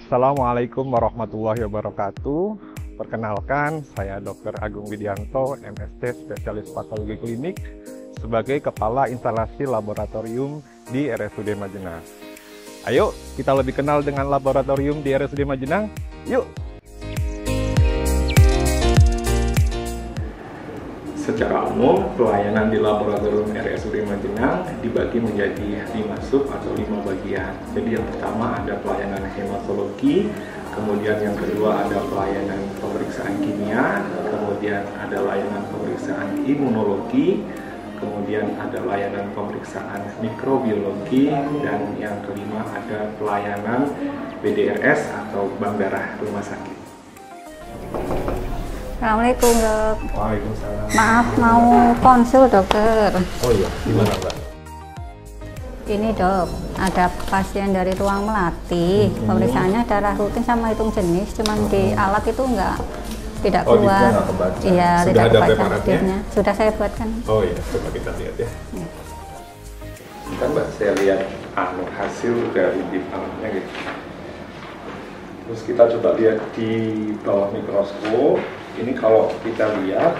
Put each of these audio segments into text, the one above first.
Assalamualaikum warahmatullahi wabarakatuh. Perkenalkan, saya Dr. Agung Widianto, MSc Spesialis Patologi Klinik, sebagai Kepala Instalasi Laboratorium di RSUD Majenang. Ayo, kita lebih kenal dengan laboratorium di RSUD Majenang. Yuk! Secara umum, pelayanan di laboratorium RSUD Majenang dibagi menjadi 5 sub atau 5 bagian. Jadi yang pertama ada pelayanan hematologi, kemudian yang kedua ada pelayanan pemeriksaan kimia, kemudian ada layanan pemeriksaan imunologi, kemudian ada layanan pemeriksaan mikrobiologi, dan yang kelima ada pelayanan BDRS atau bank darah rumah sakit. Assalamualaikum, Dok. Waalaikumsalam. Maaf, mau konsul, Dokter. Oh iya, gimana, Mbak? Ini, Dok, ada pasien dari ruang melati. Pemeriksaannya darah rutin sama hitung jenis, cuman di alat itu tidak keluar. Nggak kebaca. Iya, Sudah tidak ada kebaca preparatnya? hasilnya. Sudah saya buatkan. Oh iya, coba kita lihat ya. Kan Mbak, saya lihat hasil dari di alatnya gitu. Terus kita coba lihat di bawah mikroskop. Ini kalau kita lihat,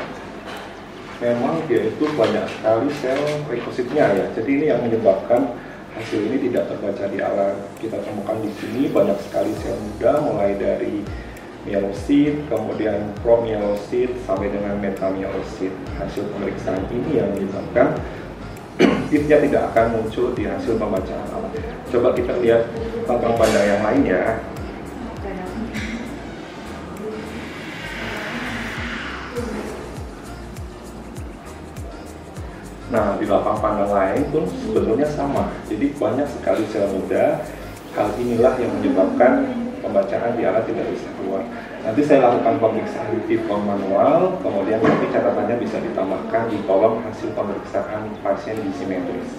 memang dia itu banyak sekali sel leukositnya ya. Jadi ini yang menyebabkan hasil ini tidak terbaca di alat. Kita temukan di sini banyak sekali sel muda, mulai dari mielosit, kemudian promielosit, sampai dengan metamielosit. Hasil pemeriksaan ini yang menyebabkan dia tidak akan muncul di hasil pembacaan alat. Coba kita lihat batang pandang yang lainnya. Nah, di lapang pandang lain pun sebetulnya sama. Jadi banyak sekali sel muda. Hal inilah yang menyebabkan pembacaan di alat tidak bisa keluar. Nanti saya lakukan pemeriksaan di form manual, kemudian nanti catatannya bisa ditambahkan di kolom hasil pemeriksaan pasien di simetris.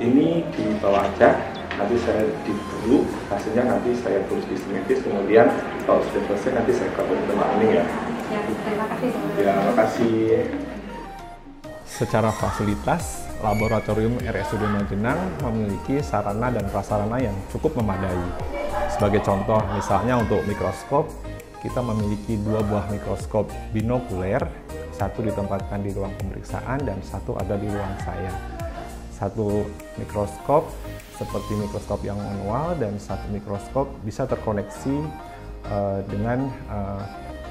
Ini di pelacak. Nanti saya dulu, hasilnya nanti saya tulis di simetris, kemudian kalau sudah selesai nanti saya cover tentang ini ya. Ya, terima kasih. Ya, makasih. Secara fasilitas, laboratorium RSUD Majenang memiliki sarana dan prasarana yang cukup memadai. Sebagai contoh, misalnya untuk mikroskop, kita memiliki 2 buah mikroskop binokuler, satu ditempatkan di ruang pemeriksaan dan satu ada di ruang saya. Satu mikroskop seperti mikroskop yang manual dan satu mikroskop bisa terkoneksi dengan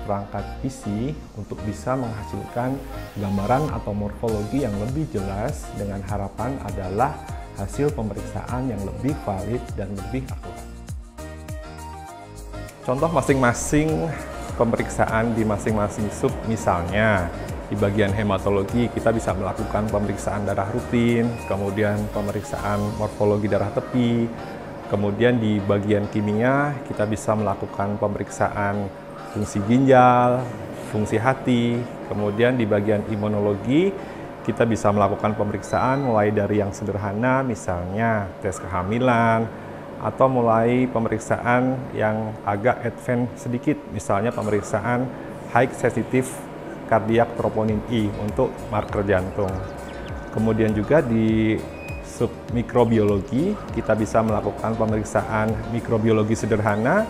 perangkat PC untuk bisa menghasilkan gambaran atau morfologi yang lebih jelas, dengan harapan adalah hasil pemeriksaan yang lebih valid dan lebih akurat. Contoh masing-masing pemeriksaan di masing-masing sub, misalnya di bagian hematologi kita bisa melakukan pemeriksaan darah rutin, kemudian pemeriksaan morfologi darah tepi, kemudian di bagian kimia kita bisa melakukan pemeriksaan fungsi ginjal, fungsi hati, kemudian di bagian imunologi kita bisa melakukan pemeriksaan mulai dari yang sederhana, misalnya tes kehamilan, atau mulai pemeriksaan yang agak advance sedikit, misalnya pemeriksaan high sensitive kardiak troponin I untuk marker jantung. Kemudian juga di sub mikrobiologi kita bisa melakukan pemeriksaan mikrobiologi sederhana,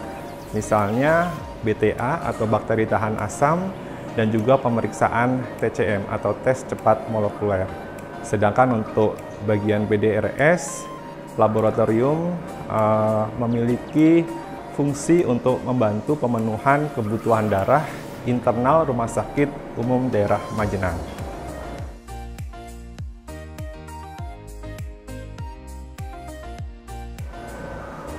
misalnya BTA atau bakteri tahan asam, dan juga pemeriksaan TCM atau tes cepat molekuler. Sedangkan untuk bagian BDRS, laboratorium memiliki fungsi untuk membantu pemenuhan kebutuhan darah internal Rumah Sakit Umum Daerah Majenang.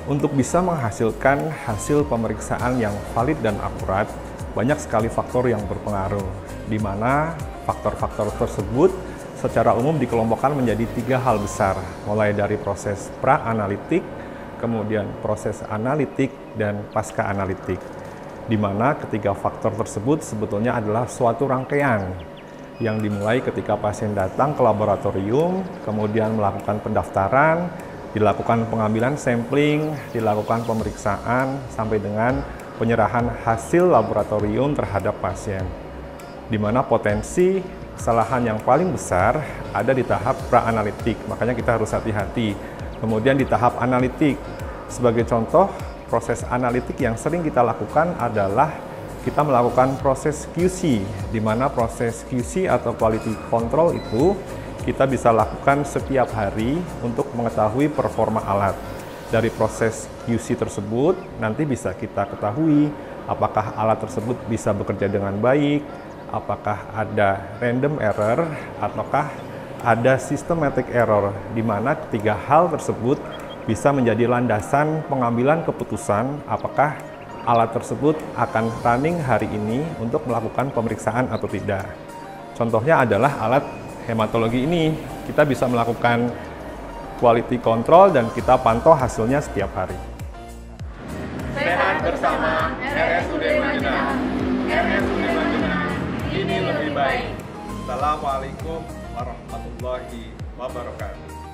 Untuk bisa menghasilkan hasil pemeriksaan yang valid dan akurat, banyak sekali faktor yang berpengaruh, di mana faktor-faktor tersebut secara umum dikelompokkan menjadi 3 hal besar, mulai dari proses pra-analitik, kemudian proses analitik, dan pasca-analitik. Di mana ketiga faktor tersebut sebetulnya adalah suatu rangkaian yang dimulai ketika pasien datang ke laboratorium, kemudian melakukan pendaftaran, dilakukan pengambilan sampling, dilakukan pemeriksaan, sampai dengan penyerahan hasil laboratorium terhadap pasien. Di mana potensi kesalahan yang paling besar ada di tahap pra-analitik, makanya kita harus hati-hati. Kemudian di tahap analitik, sebagai contoh, proses analitik yang sering kita lakukan adalah kita melakukan proses QC, di mana proses QC atau quality control itu kita bisa lakukan setiap hari untuk mengetahui performa alat. Dari proses QC tersebut, nanti bisa kita ketahui apakah alat tersebut bisa bekerja dengan baik, apakah ada random error, ataukah ada systematic error, di mana ketiga hal tersebut bisa menjadi landasan pengambilan keputusan apakah alat tersebut akan running hari ini untuk melakukan pemeriksaan atau tidak. Contohnya adalah alat hematologi ini, kita bisa melakukan quality control dan kita pantau hasilnya setiap hari. Sehat bersama RSUD Magelang. RSUD Magelang, ini lebih baik. Assalamualaikum warahmatullahi wabarakatuh.